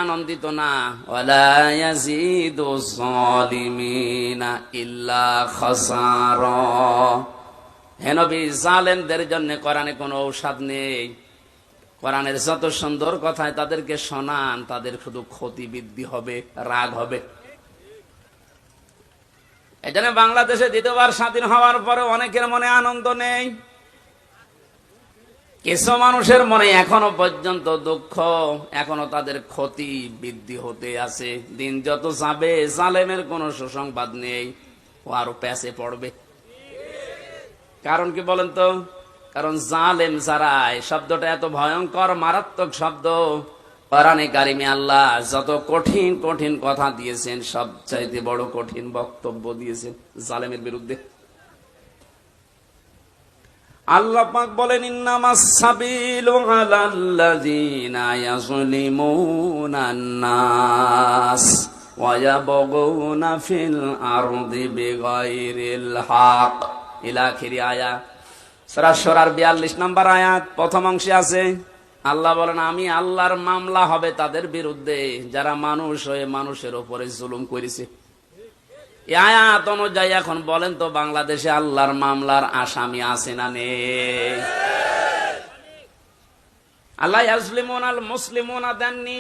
আনন্দিত না। ওয়ালা ইয়াজিদুজ জালিমিনা ইল্লা খাসারা। হে নবী, জালেমদের জন্য কোরআনে কোনো ঔষধ নেই। কোরআনের যত সুন্দর কথায় তাদেরকে শোনান, তাদের শুধু ক্ষতি বৃদ্ধি হবে, রাগ হবে। এজন্য বাংলাদেশে দ্বিতীয়বার স্বাধীন হওয়ার পরে অনেকের মনে আনন্দ নেই। কিছু মানুষের মনে এখনো পর্যন্ত দুঃখ, এখনো তাদের ক্ষতি বৃদ্ধি হতে আছে। দিন যত যাবে জালেমের কোনো সুসংবাদ নেই, ও আরো প্যাচে পড়বে। কারণ কি বলেন তো? কারণ জালেম যারা, এই শব্দটা এত ভয়ঙ্কর মারাত্মক শব্দ। কোরআনে কারিমে আল্লাহ যত কঠিন কঠিন কথা দিয়েছেন, সবচাইতে বড় কঠিন বক্তব্য দিয়েছেন জালেমের বিরুদ্ধে। আল্লাহ পাক বলেন, ইন্নামাস সাবিলু আলাল্লাযিনা ইয়াযলিমুনান নাস ওয়া ইয়াবগুনা ফিল আরদি বিগাইরিল হক। ইলা আখিরি আয়াত। সূরা শুরার 42 নম্বর আয়াত প্রথম অংশে আছে আল্লাহ বলেন, আমি আল্লাহর মামলা হবে তাদের বিরুদ্ধে যারা মানুষ হয়ে মানুষের উপরে জুলুম করেছে। এই আয়াত অনুযায়ী এখন বলেন তো, বাংলাদেশে আল্লাহর মামলার আসামি আছে না নেই? আল্লাহ ইয়াজলিমুনাল মুসলিমুনা দেননি।